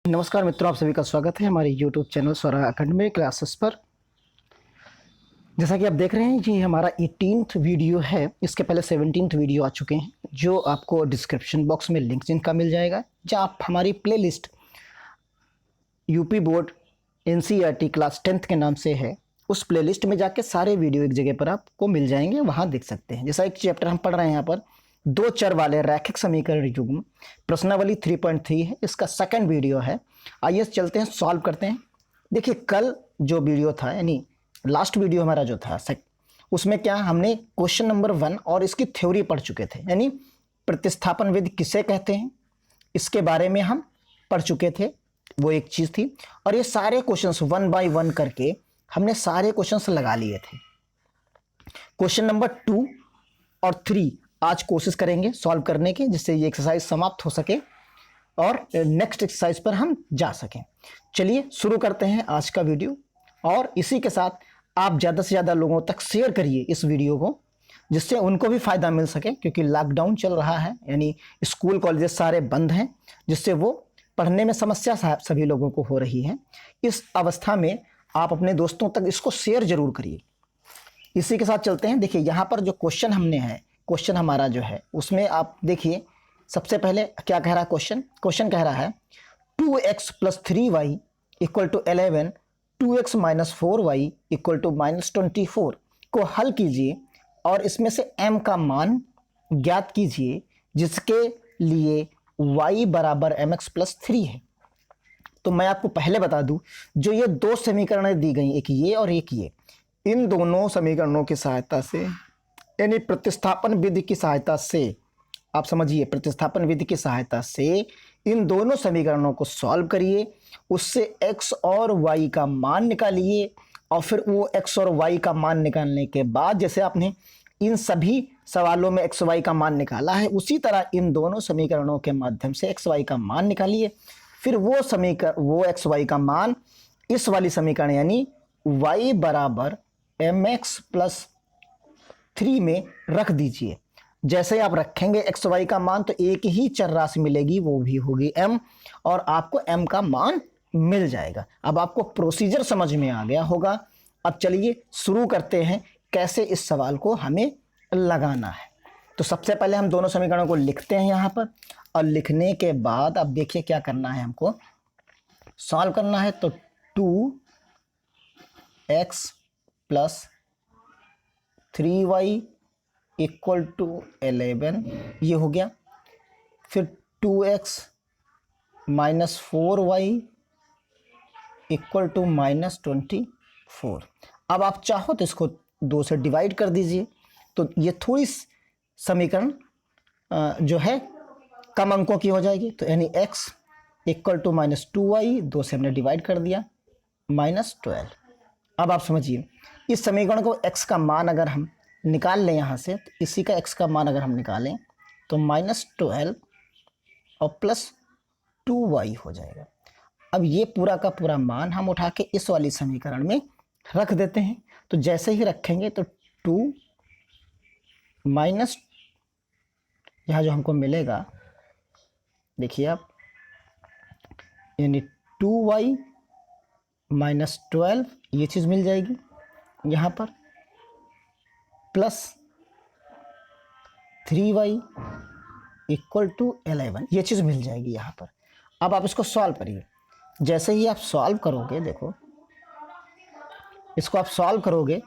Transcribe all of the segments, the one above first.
नमस्कार मित्रों, आप सभी का स्वागत है हमारे YouTube चैनल स्वरा एकेडमिक क्लासेस पर। जैसा कि आप देख रहे हैं, ये हमारा 18th वीडियो है। इसके पहले 17th वीडियो आ चुके हैं, जो आपको डिस्क्रिप्शन बॉक्स में लिंक जिनका मिल जाएगा, जहाँ आप हमारी playlist UP board NCERT class 10th के नाम से है। उस प्लेलिस्ट में जाके सारे वीडियो एक जगह पर आपको मिल जाएंगे, वहाँ देख सकते हैं। जैसा एक चैप्टर हम पढ़ रहे हैं यहाँ पर, दो चर वाले रैखिक समीकरण युग्म, प्रश्नावली 3.3 है, इसका सेकंड वीडियो है। आइए चलते हैं, सॉल्व करते हैं। देखिए, कल जो वीडियो था, यानी लास्ट वीडियो हमारा जो था उसमें क्या हमने क्वेश्चन नंबर 1 और इसकी थ्योरी पढ़ चुके थे, यानी प्रतिस्थापन विधि किसे कहते हैं इसके बारे में हम पढ़ चुके थे, वो एक चीज थी। और ये सारे क्वेश्चंस 1 बाय 1 करके हमने सारे क्वेश्चंस लगा लिए थे। क्वेश्चन नंबर 2 और 3 आज कोशिश करेंगे सॉल्व करने की, जिससे ये एक्सरसाइज समाप्त हो सके और नेक्स्ट एक्सरसाइज पर हम जा सकें। चलिए शुरू करते हैं आज का वीडियो, और इसी के साथ आप ज़्यादा से ज़्यादा लोगों तक शेयर करिए इस वीडियो को, जिससे उनको भी फ़ायदा मिल सके, क्योंकि लॉकडाउन चल रहा है, यानी स्कूल कॉलेजेस सारे बंद हैं, जिससे वो पढ़ने में समस्या सभी लोगों को हो रही है। इस अवस्था में आप अपने दोस्तों तक इसको शेयर जरूर करिए। इसी के साथ चलते हैं। देखिए, यहाँ पर जो क्वेश्चन हमने है, क्वेश्चन हमारा जो है उसमें आप देखिए, सबसे पहले क्या कह रहा है क्वेश्चन कह रहा है 2x + 3y = 11, 2x - 4y = -24 को हल कीजिए और इसमें से m का मान ज्ञात कीजिए, जिसके लिए y = mx + 3 है। तो मैं आपको पहले बता दूं, जो ये दो समीकरणें दी गई, एक ये और एक ये, इन दोनों समीकरणों की सहायता से, यानी प्रतिस्थापन विधि की सहायता से, आप समझिए, प्रतिस्थापन विधि की सहायता से इन दोनों समीकरणों को सॉल्व करिए, उससे x और y का मान निकालिए, और फिर वो x और y का मान निकालने के बाद, जैसे आपने इन सभी सवालों में x y का मान निकाला है, उसी तरह इन दोनों समीकरणों के माध्यम से x y का मान निकालिए। फिर वो x y का मान इस वाली समीकरण, यानी y = mx + 3 में रख दीजिए। जैसे आप रखेंगे x y का मान, तो एक ही चर राशि मिलेगी, वो भी होगी m, और आपको m का मान मिल जाएगा। अब आपको प्रोसीजर समझ में आ गया होगा। अब चलिए शुरू करते हैं, कैसे इस सवाल को हमें लगाना है। तो सबसे पहले हम दोनों समीकरणों को लिखते हैं यहाँ पर, और लिखने के बाद अब देखिए क्या करना है, हमको सॉल्व करना है। तो 2x + 3y = 11 ये हो गया। फिर 2x - 4y = -24। अब आप चाहो तो इसको 2 से डिवाइड कर दीजिए, तो ये थोड़ी समीकरण जो है कम अंकों की हो जाएगी। तो यानी x = -2y, 2 से हमने डिवाइड कर दिया, -12। अब आप समझिए, इस समीकरण को x का मान अगर हम निकाल लें यहाँ से, तो इसी का x का मान अगर हम निकालें तो -12 और +2y हो जाएगा। अब ये पूरा का पूरा मान हम उठा के इस वाली समीकरण में रख देते हैं। तो जैसे ही रखेंगे तो 2 माइनस, यहाँ जो हमको मिलेगा, देखिए आप, यानी 2y - 12 ये चीज़ मिल जाएगी यहाँ पर, प्लस 3y = 11 ये चीज़ मिल जाएगी यहाँ पर। अब आप इसको सॉल्व करिए। जैसे ही आप सॉल्व करोगे, देखो इसको आप सॉल्व करोगे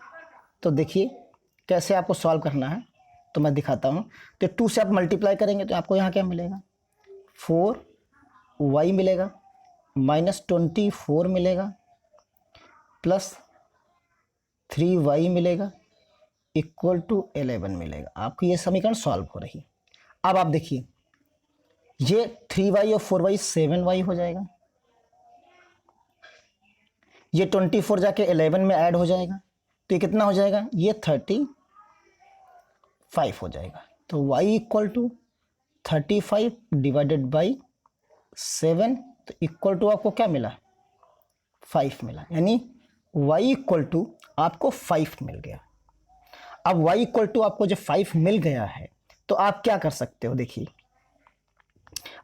तो देखिए कैसे आपको सॉल्व करना है, तो मैं दिखाता हूँ। तो 2 से आप मल्टीप्लाई करेंगे तो आपको यहाँ क्या मिलेगा, 4y मिलेगा, -24 मिलेगा, प्लस 3y मिलेगा, =11 मिलेगा। आपकी ये समीकरण सॉल्व हो रही। अब आप देखिए, ये 3y और 4y 7y हो जाएगा, ये 24 जाके 11 में ऐड हो जाएगा, तो ये कितना हो जाएगा, ये 35 हो जाएगा। तो y = 35 डिवाइडेड बाई 7, तो इक्वल टू आपको क्या मिला, 5 मिला, यानी y = आपको 5 मिल गया। अब y = आपको जब 5 मिल गया है, तो आप क्या कर सकते हो, देखिए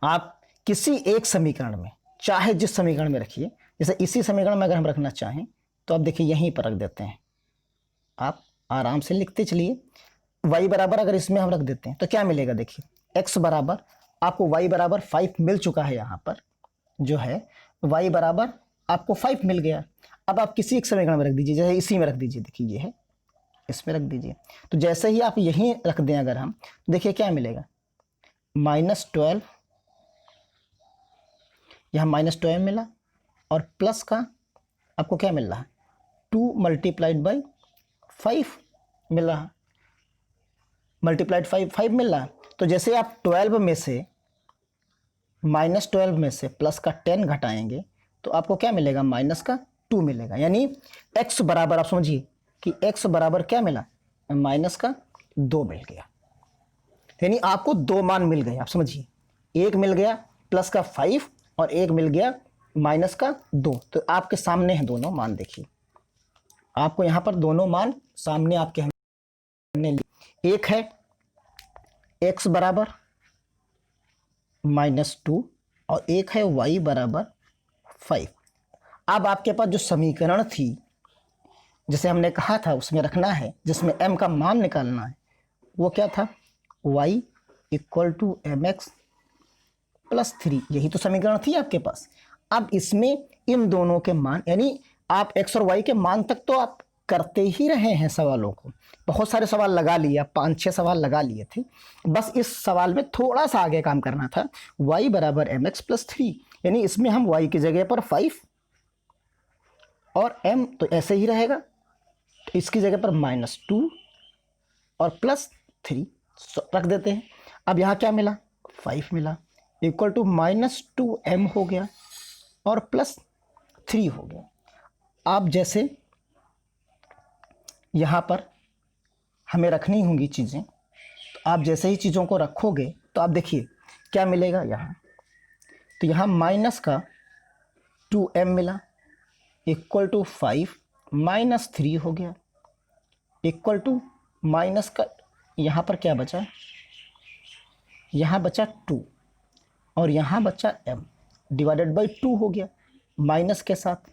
आप किसी एक समीकरण में चाहे जिस समीकरण में रखिए। जैसे इसी समीकरण में अगर हम रखना चाहें तो आप देखिए यहीं पर रख देते हैं, आप आराम से लिखते चलिए। y बराबर अगर इसमें हम रख देते हैं तो क्या मिलेगा, देखिए x बराबर आपको y बराबर 5 मिल चुका है, यहाँ पर जो है y बराबर आपको 5 मिल गया। अब आप किसी एक समीकरण में रख दीजिए, जैसे इसी में रख दीजिए, देखिए ये है, इसमें रख दीजिए। तो जैसे ही आप यहीं रख दें अगर हम, देखिए क्या मिलेगा, -12, यहाँ -12 मिला और प्लस का आपको क्या मिल रहा है, 2 मल्टीप्लाइड बाई 5 मिल रहा है, मल्टीप्लाइड 5 मिल रहा है। तो जैसे आप 12 में से -12 में से प्लस का 10 घटाएंगे तो आपको क्या मिलेगा, माइनस का 2 मिलेगा। यानी x बराबर, आप समझिए कि x बराबर क्या मिला, माइनस का 2 मिल गया। यानी आपको 2 मान मिल गए, आप समझिए, एक मिल गया प्लस का 5 और एक मिल गया माइनस का 2। तो आपके सामने हैं दोनों मान, देखिए आपको यहाँ पर दोनों मान सामने आपके हमने लिए। एक है x बराबर -2 और एक है y बराबर 5। अब आपके पास जो समीकरण थी, जैसे हमने कहा था उसमें रखना है, जिसमें m का मान निकालना है, वो क्या था, y = mx + 3। यही तो समीकरण थी आपके पास। अब इसमें इन दोनों के मान, यानी आप x और y के मान तक तो आप करते ही रहे हैं सवालों को, बहुत सारे सवाल लगा लिए, 5-6 सवाल लगा लिए थे। बस इस सवाल में थोड़ा सा आगे काम करना था, y बराबर mx + 3, यानी इसमें हम y की जगह पर 5 और m तो ऐसे ही रहेगा, तो इसकी जगह पर -2 और +3 रख देते हैं। अब यहाँ क्या मिला, 5 मिला, इक्वल टू -2m हो गया और +3 हो गया। आप जैसे यहाँ पर हमें रखनी होंगी चीज़ें, तो आप जैसे ही चीज़ों को रखोगे तो आप देखिए क्या मिलेगा यहाँ, तो यहाँ माइनस का 2m मिला, इक्वल टू 5 -3 हो गया, इक्वल टू माइनस का यहाँ पर क्या बचा, यहाँ बचा 2 और यहाँ बचा m डिवाइडेड बाई 2 हो गया माइनस के साथ।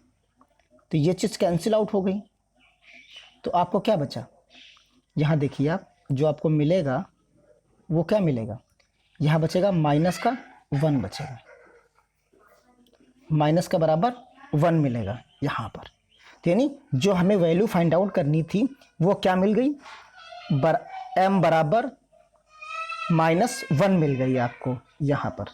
तो ये चीज़ कैंसिल आउट हो गई। तो आपको क्या बचा, यहाँ देखिए आप, जो आपको मिलेगा वो क्या मिलेगा, यहाँ बचेगा माइनस का 1 बचेगा, माइनस का बराबर 1 मिलेगा यहाँ पर। तो यानी जो हमें वैल्यू फाइंड आउट करनी थी वो क्या मिल गई, m बराबर -1 मिल गई आपको यहाँ पर,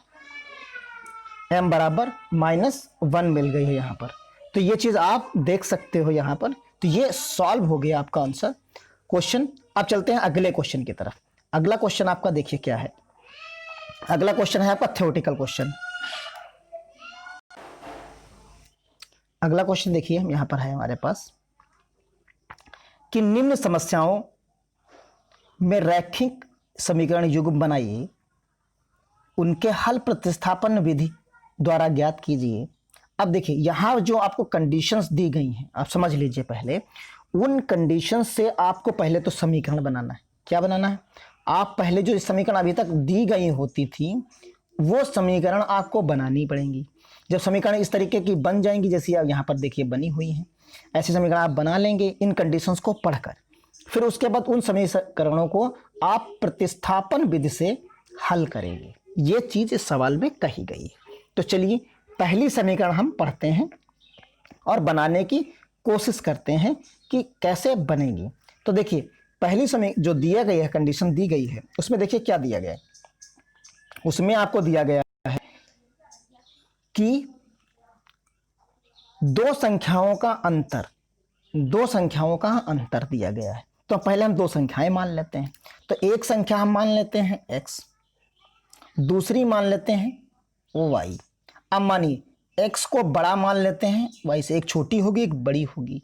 m बराबर -1 मिल गई है यहाँ पर। तो ये चीज़ आप देख सकते हो यहाँ पर। तो ये सॉल्व हो गया आपका आंसर क्वेश्चन। अब चलते हैं अगले क्वेश्चन की तरफ। अगला क्वेश्चन आपका देखिए क्या है, अगला क्वेश्चन है आपका थ्योरेटिकल क्वेश्चन। अगला क्वेश्चन देखिए यहाँ पर है हमारे पास कि निम्न समस्याओं में रैखिक समीकरण युग्म बनाइए, उनके हल प्रतिस्थापन विधि द्वारा ज्ञात कीजिए। अब देखिए यहाँ जो आपको कंडीशंस दी गई हैं, आप समझ लीजिए, पहले उन कंडीशंस से आपको पहले तो समीकरण बनाना है। क्या बनाना है, आप पहले जो समीकरण अभी तक दी गई होती थी वो समीकरण आपको बनानी पड़ेंगी। जब समीकरण इस तरीके की बन जाएंगी, जैसी आप यहाँ पर देखिए बनी हुई हैं, ऐसे समीकरण आप बना लेंगे इन कंडीशंस को पढ़कर। फिर उसके बाद उन समीकरणों को आप प्रतिस्थापन विधि से हल करेंगे। ये चीज़ इस सवाल में कही गई है। तो चलिए पहली समीकरण हम पढ़ते हैं और बनाने की कोशिश करते हैं कि कैसे बनेगी। तो देखिए पहली समीकरण जो दिया गया है, कंडीशन दी गई है, उसमें देखिए क्या दिया गया है। उसमें आपको दिया गया है कि दो संख्याओं का अंतर दिया गया है। तो पहले हम दो संख्याएं मान लेते हैं। तो एक संख्या हम मान लेते हैं x, दूसरी मान लेते हैं y। अब मानिए x को बड़ा मान लेते हैं, y से, एक छोटी होगी एक बड़ी होगी,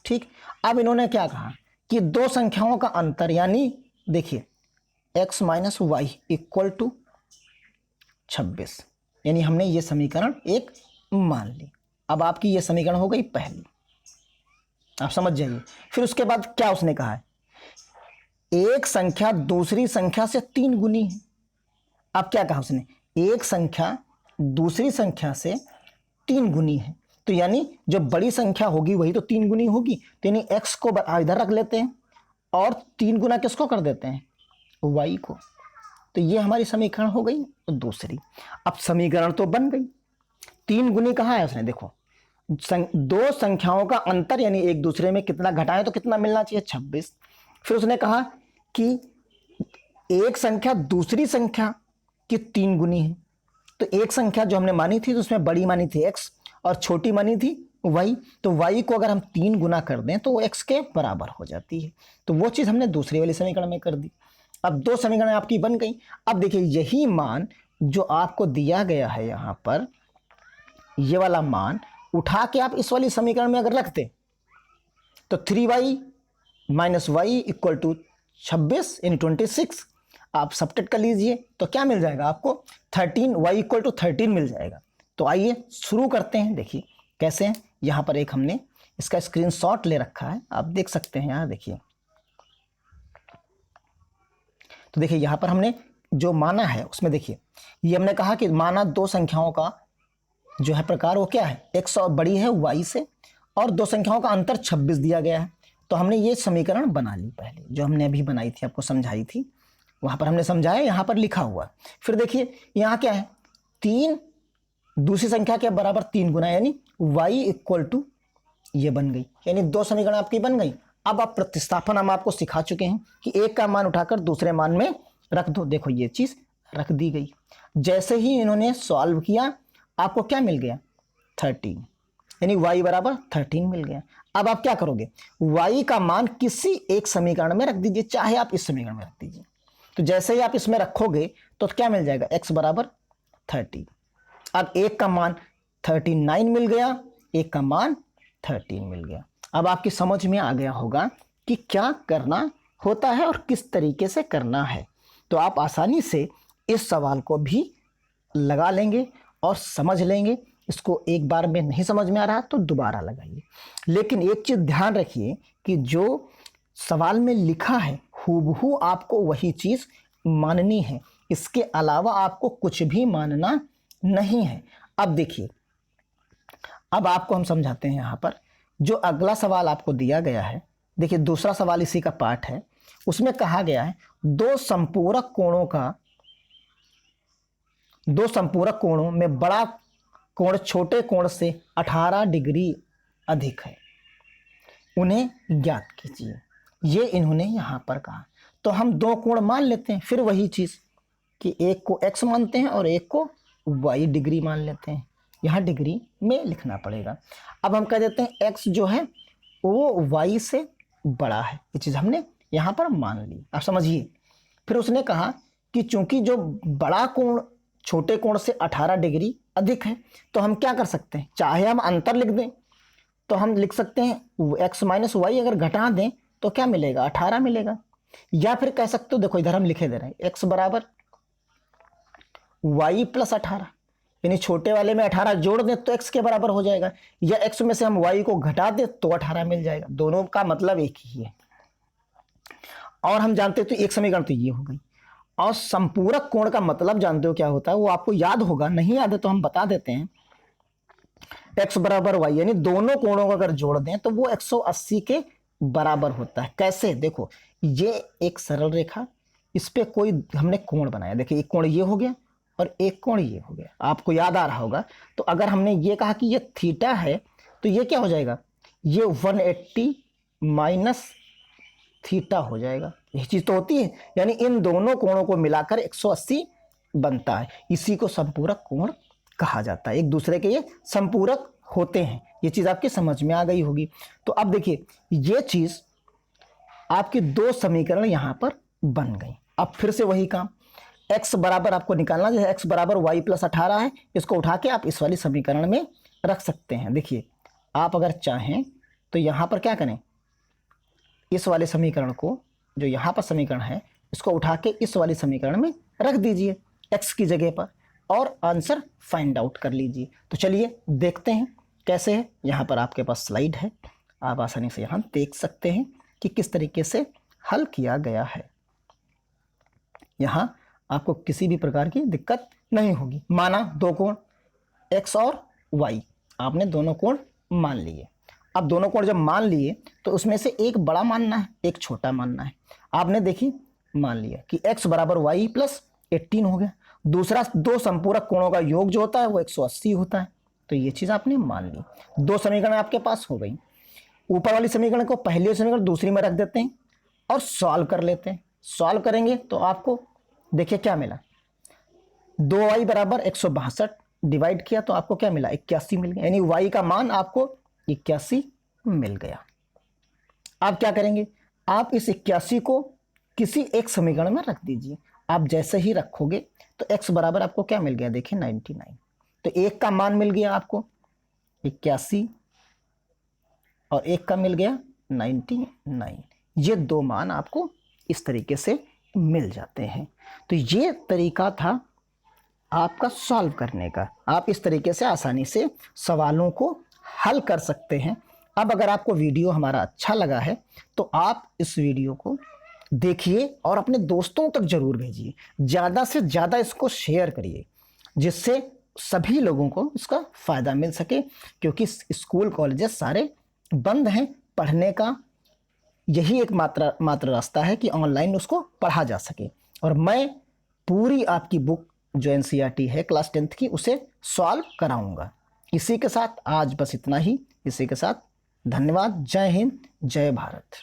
ठीक। अब इन्होंने क्या कहा कि दो संख्याओं का अंतर, यानी देखिए x - y = 26, यानी हमने ये समीकरण एक मान ली। अब आपकी ये समीकरण हो गई पहली, आप समझ जाइए। फिर उसके बाद क्या उसने कहा है, एक संख्या दूसरी संख्या से 3 गुनी है। अब क्या कहा उसने, एक संख्या दूसरी संख्या से 3 गुनी है। तो यानी जो बड़ी संख्या होगी वही तो 3 गुनी होगी। तो यानी x को इधर रख लेते हैं और 3 गुना किसको कर देते हैं, y को। तो ये हमारी समीकरण हो गई दूसरी। अब समीकरण तो बन गई। 3 गुनी कहाँ है उसने, देखो दो संख्याओं का अंतर यानी एक दूसरे में कितना घटाएं तो कितना मिलना चाहिए, 26। फिर उसने कहा कि एक संख्या दूसरी संख्या की 3 गुनी है। तो एक संख्या जो हमने मानी थी तो उसमें बड़ी मानी थी x और छोटी मानी थी y। तो y को अगर हम 3 गुना कर दें तो वो x के बराबर हो जाती है। तो वो चीज़ हमने दूसरी वाली समीकरण में कर दी। अब 2 समीकरण आपकी बन गई। अब देखिए यही मान जो आपको दिया गया है यहाँ पर, ये वाला मान उठा के आप इस वाली समीकरण में अगर रखते तो 3y minus y equal to 26 इन 26 आप सब्ट्रैक्ट कर लीजिए तो क्या मिल जाएगा आपको, 13, y इक्वल टू 13 मिल जाएगा। तो आइए शुरू करते हैं। देखिए कैसे हैं, यहाँ पर एक हमने इसका स्क्रीनशॉट ले रखा है, आप देख सकते हैं यहाँ देखिए। तो देखिए यहाँ पर हमने जो माना है उसमें देखिए ये हमने कहा कि माना दो संख्याओं का जो है प्रकार वो क्या है, x और बड़ी है y से और दो संख्याओं का अंतर 26 दिया गया है। तो हमने ये समीकरण बना ली पहले, जो हमने अभी बनाई थी आपको समझाई थी, वहां पर हमने समझाया, यहाँ पर लिखा हुआ। फिर देखिए यहाँ क्या है, 3 दूसरी संख्या के बराबर 3 गुना यानी y इक्वल टू ये बन गई, यानी 2 समीकरण आपकी बन गई। अब आप प्रतिस्थापन हम आपको सिखा चुके हैं कि एक का मान उठाकर दूसरे मान में रख दो। देखो ये चीज रख दी गई। जैसे ही इन्होंने सॉल्व किया आपको क्या मिल गया, 13, यानी y बराबर 13 मिल गया। अब आप क्या करोगे, y का मान किसी एक समीकरण में रख दीजिए, चाहे आप इस समीकरण में रख दीजिए। तो जैसे ही आप इसमें रखोगे तो क्या मिल जाएगा, x बराबर 30। अब एक का मान 39 मिल गया, एक का मान 13 मिल गया। अब आपकी समझ में आ गया होगा कि क्या करना होता है और किस तरीके से करना है। तो आप आसानी से इस सवाल को भी लगा लेंगे और समझ लेंगे। इसको एक बार में नहीं समझ में आ रहा तो दोबारा लगाइए। लेकिन एक चीज ध्यान रखिए कि जो सवाल में लिखा है हूबहू आपको वही चीज माननी है, इसके अलावा आपको कुछ भी मानना नहीं है। अब देखिए, अब आपको हम समझाते हैं। यहाँ पर जो अगला सवाल आपको दिया गया है, देखिए दूसरा सवाल इसी का पार्ट है। उसमें कहा गया है दो संपूरक कोणों में बड़ा कोण छोटे कोण से 18 डिग्री अधिक है, उन्हें ज्ञात कीजिए। ये इन्होंने यहां पर कहा। तो हम दो कोण मान लेते हैं, फिर वही चीज कि एक को x मानते हैं और एक को y डिग्री मान लेते हैं। यहाँ डिग्री में लिखना पड़ेगा। अब हम कह देते हैं x जो है वो y से बड़ा है, ये चीज हमने यहाँ पर मान ली। आप समझिए। फिर उसने कहा कि चूंकि जो बड़ा कोण छोटे कोण से 18 डिग्री अधिक है, तो हम क्या कर सकते हैं, चाहे हम अंतर लिख दें तो हम लिख सकते हैं x माइनस वाई, अगर घटा दें तो क्या मिलेगा, 18 मिलेगा। या फिर कह सकते हो, देखो इधर हम लिखे दे रहे हैं x बराबर y प्लस 18, यानी छोटे वाले में 18 जोड़ दें तो x के बराबर हो जाएगा, या x में से हम y को घटा दें तो 18 मिल जाएगा। दोनों का मतलब एक ही है। और हम जानते हैं तो एक समीकरण तो ये हो गई। और संपूरक कोण का मतलब जानते हो क्या होता है, वो आपको याद होगा, नहीं याद है तो हम बता देते हैं। x बराबर y, यानी दोनों कोणों को अगर जोड़ दें तो वो 180 के बराबर होता है। कैसे, देखो ये एक सरल रेखा, इस पे कोई हमने कोण बनाया, देखिए एक कोण ये हो गया और एक कोण ये हो गया, आपको याद आ रहा होगा। तो अगर हमने ये कहा कि ये थीटा है तो ये क्या हो जाएगा, ये 180 माइनस थीटा हो जाएगा। यही चीज तो होती है, यानी इन दोनों कोणों को मिलाकर 180 बनता है। इसी को संपूरक कोण कहा जाता है। एक दूसरे के ये संपूरक होते हैं। ये चीज आपकी समझ में आ गई होगी। तो अब देखिए ये चीज आपके दो समीकरण यहां पर बन गई। अब फिर से वही काम, x बराबर आपको निकालना, जैसे x बराबर y प्लस 18 है, इसको उठा के आप इस वाली समीकरण में रख सकते हैं। देखिए आप अगर चाहें तो यहां पर क्या करें, इस वाले समीकरण को, जो यहाँ पर समीकरण है, इसको उठा के इस वाली समीकरण में रख दीजिए x की जगह पर और आंसर फाइंड आउट कर लीजिए। तो चलिए देखते हैं कैसे है। यहाँ पर आपके पास स्लाइड है, आप आसानी से यहाँ देख सकते हैं कि किस तरीके से हल किया गया है। यहाँ आपको किसी भी प्रकार की दिक्कत नहीं होगी। माना दो कोण, एक्स और वाई, आपने दोनों कोण मान लिए। अब दोनों कोण जब मान लिए तो उसमें से एक बड़ा मानना है, एक छोटा मानना है। आपने देखी मान लिया कि x बराबर वाई प्लस 18 हो गया। दूसरा, दो संपूरक कोणों का योग जो होता है वो 180 होता है, तो ये चीज आपने मान ली। दो समीकरण आपके पास हो गई। ऊपर वाली समीकरण को पहले समीकरण दूसरी में रख देते हैं और सॉल्व कर लेते हैं। सॉल्व करेंगे तो आपको देखिए क्या मिला, 2y बराबर 162 डिवाइड किया तो आपको क्या मिला, 81 मिल गया, यानी y का मान आपको 81 मिल गया। आप क्या करेंगे, आप इस 81 को किसी एक समीकरण में रख दीजिए। आप जैसे ही रखोगे तो x बराबर आपको क्या मिल गया, देखिए 99। तो एक का मान मिल गया आपको 81 और एक का मिल गया 99। ये दो मान आपको इस तरीके से मिल जाते हैं। तो ये तरीका था आपका सॉल्व करने का। आप इस तरीके से आसानी से सवालों को हल कर सकते हैं। अब अगर आपको वीडियो हमारा अच्छा लगा है तो आप इस वीडियो को देखिए और अपने दोस्तों तक जरूर भेजिए, ज़्यादा से ज़्यादा इसको शेयर करिए, जिससे सभी लोगों को इसका फ़ायदा मिल सके। क्योंकि स्कूल कॉलेजेस सारे बंद हैं, पढ़ने का यही एक मात्र रास्ता है कि ऑनलाइन उसको पढ़ा जा सके। और मैं पूरी आपकी बुक जो एनसीईआरटी है क्लास 10th की उसे सॉल्व कराऊंगा। इसी के साथ आज बस इतना ही। इसी के साथ धन्यवाद। जय हिंद, जय भारत।